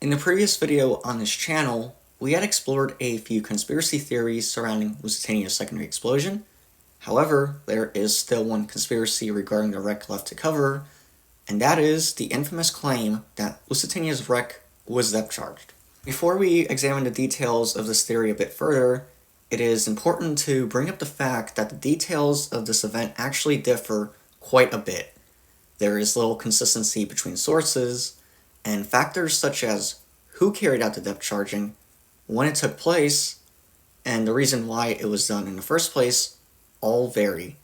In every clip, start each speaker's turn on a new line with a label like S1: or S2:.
S1: In the previous video on this channel, we had explored a few conspiracy theories surrounding Lusitania's secondary explosion. However, there is still one conspiracy regarding the wreck left to cover, and that is the infamous claim that Lusitania's wreck was depth charged. Before we examine the details of this theory a bit further, it is important to bring up the fact that the details of this event actually differ quite a bit. There is little consistency between sources, and factors such as who carried out the depth charging, when it took place, and the reason why it was done in the first place all vary.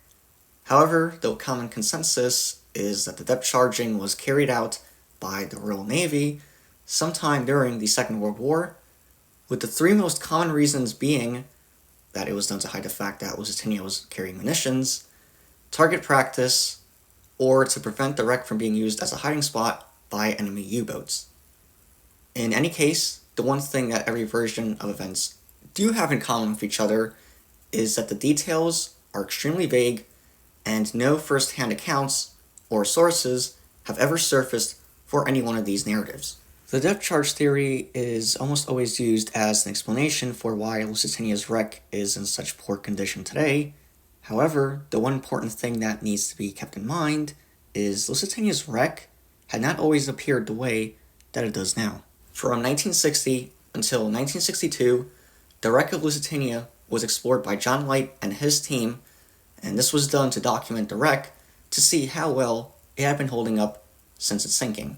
S1: However, the common consensus is that the depth charging was carried out by the Royal Navy sometime during the Second World War, with the three most common reasons being that it was done to hide the fact that Lusitania was carrying munitions, target practice, or to prevent the wreck from being used as a hiding spot by enemy U-boats. In any case, the one thing that every version of events do have in common with each other is that the details are extremely vague and no first-hand accounts or sources have ever surfaced for any one of these narratives. The depth charge theory is almost always used as an explanation for why Lusitania's wreck is in such poor condition today. However, the one important thing that needs to be kept in mind is Lusitania's wreck had not always appeared the way that it does now. From 1960 until 1962, the wreck of Lusitania was explored by John Light and his team, and this was done to document the wreck to see how well it had been holding up since its sinking.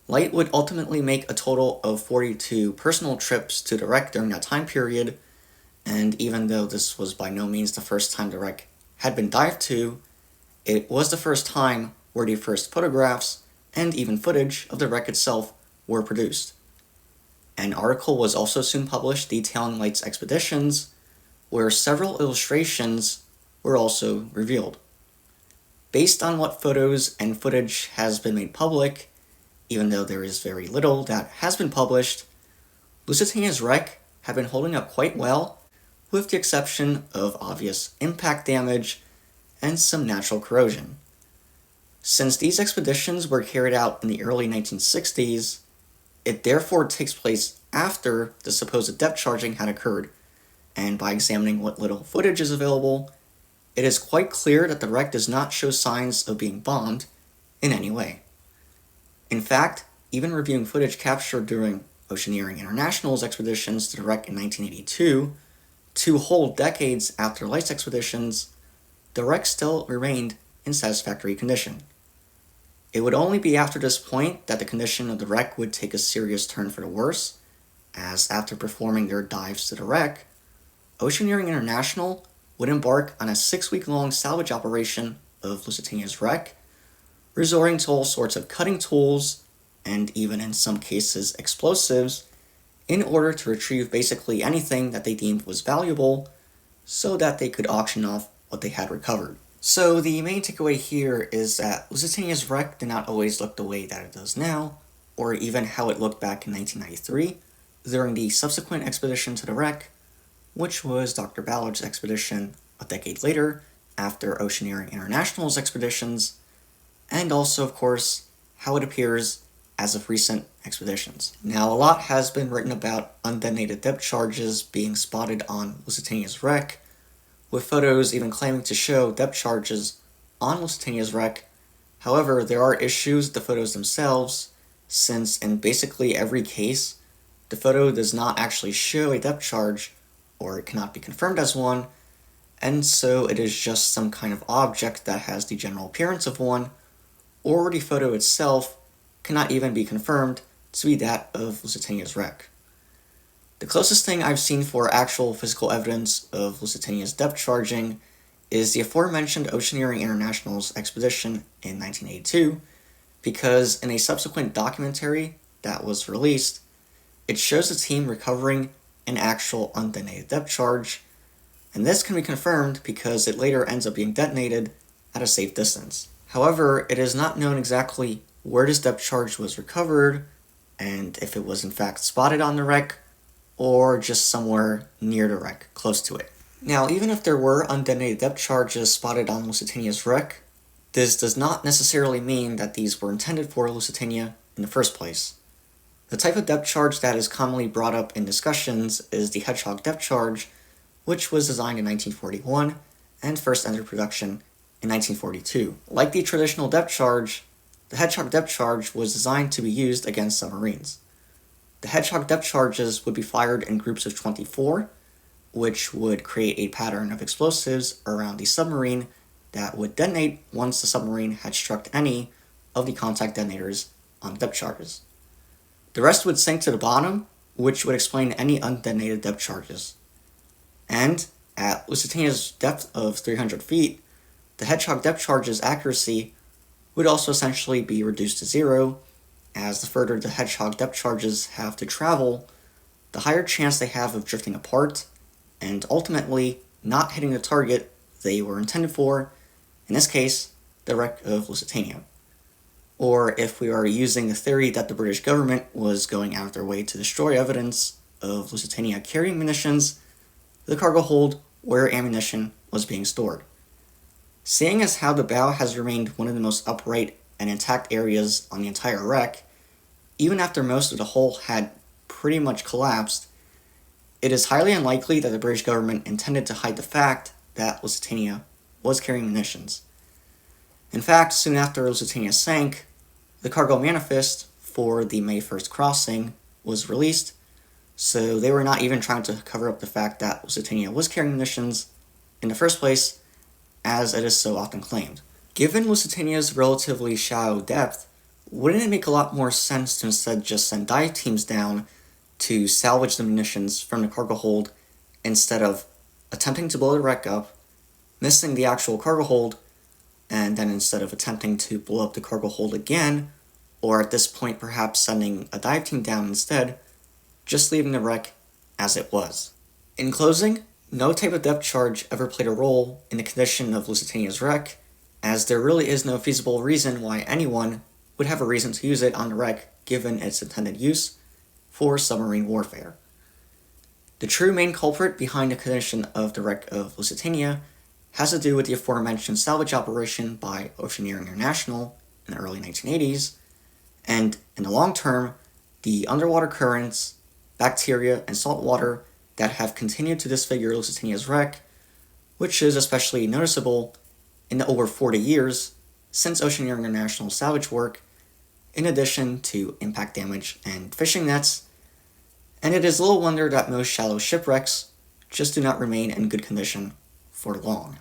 S1: Light would ultimately make a total of 42 personal trips to the wreck during that time period, and even though this was by no means the first time the wreck had been dived to, it was the first time where the first photographs and even footage of the wreck itself were produced. An article was also soon published detailing Light's expeditions, where several illustrations were also revealed. Based on what photos and footage has been made public, even though there is very little that has been published, Lusitania's wreck had been holding up quite well, with the exception of obvious impact damage and some natural corrosion. Since these expeditions were carried out in the early 1960s, it therefore takes place after the supposed depth charging had occurred, and by examining what little footage is available, it is quite clear that the wreck does not show signs of being bombed in any way. In fact, even reviewing footage captured during Oceaneering International's expeditions to the wreck in 1982, 2 whole decades after Light's expeditions, the wreck still remained in satisfactory condition. It would only be after this point that the condition of the wreck would take a serious turn for the worse, as after performing their dives to the wreck, Oceaneering International would embark on a 6-week-long salvage operation of Lusitania's wreck, resorting to all sorts of cutting tools, and even in some cases explosives, in order to retrieve basically anything that they deemed was valuable, so that they could auction off what they had recovered. So the main takeaway here is that Lusitania's wreck did not always look the way that it does now, or even how it looked back in 1993, during the subsequent expedition to the wreck, which was Dr. Ballard's expedition a decade later, after Oceaneering International's expeditions, and also, of course, how it appears as of recent expeditions. Now, a lot has been written about undetonated depth charges being spotted on Lusitania's wreck, with photos even claiming to show depth charges on Lusitania's wreck. However, there are issues with the photos themselves, since in basically every case, the photo does not actually show a depth charge, or it cannot be confirmed as one, and so it is just some kind of object that has the general appearance of one, or the photo itself cannot even be confirmed to be that of Lusitania's wreck. The closest thing I've seen for actual physical evidence of Lusitania's depth charging is the aforementioned Oceaneering International's expedition in 1982, because in a subsequent documentary that was released, it shows the team recovering an actual undetonated depth charge, and this can be confirmed because it later ends up being detonated at a safe distance. However, it is not known exactly where this depth charge was recovered, and if it was in fact spotted on the wreck, or just somewhere near the wreck, close to it. Now, even if there were undetonated depth charges spotted on Lusitania's wreck, this does not necessarily mean that these were intended for Lusitania in the first place. The type of depth charge that is commonly brought up in discussions is the Hedgehog depth charge, which was designed in 1941 and first entered production in 1942. Like the traditional depth charge, the Hedgehog depth charge was designed to be used against submarines. The Hedgehog depth charges would be fired in groups of 24, which would create a pattern of explosives around the submarine that would detonate once the submarine had struck any of the contact detonators on the depth charges. The rest would sink to the bottom, which would explain any undetonated depth charges. And at Lusitania's depth of 300 feet, the Hedgehog depth charge's accuracy would also essentially be reduced to zero, as the further the Hedgehog depth charges have to travel, the higher chance they have of drifting apart, and ultimately not hitting the target they were intended for, in this case, the wreck of Lusitania. Or if we are using the theory that the British government was going out of their way to destroy evidence of Lusitania carrying munitions, the cargo hold where ammunition was being stored. Seeing as how the bow has remained one of the most upright and intact areas on the entire wreck, even after most of the hull had pretty much collapsed, it is highly unlikely that the British government intended to hide the fact that Lusitania was carrying munitions. In fact, soon after Lusitania sank, the cargo manifest for the May 1st crossing was released, so they were not even trying to cover up the fact that Lusitania was carrying munitions in the first place, as it is so often claimed. Given Lusitania's relatively shallow depth, wouldn't it make a lot more sense to instead just send dive teams down to salvage the munitions from the cargo hold instead of attempting to blow the wreck up, missing the actual cargo hold, and then instead of attempting to blow up the cargo hold again, or at this point perhaps sending a dive team down instead, just leaving the wreck as it was. In closing, no type of depth charge ever played a role in the condition of Lusitania's wreck, as there really is no feasible reason why anyone would have a reason to use it on the wreck given its intended use for submarine warfare. The true main culprit behind the condition of the wreck of Lusitania has to do with the aforementioned salvage operation by Oceaneering International in the early 1980s, and in the long term, the underwater currents, bacteria, and salt water that have continued to disfigure Lusitania's wreck, which is especially noticeable in the over 40 years since Oceaneering International's salvage work, in addition to impact damage and fishing nets, and it is little wonder that most shallow shipwrecks just do not remain in good condition for long.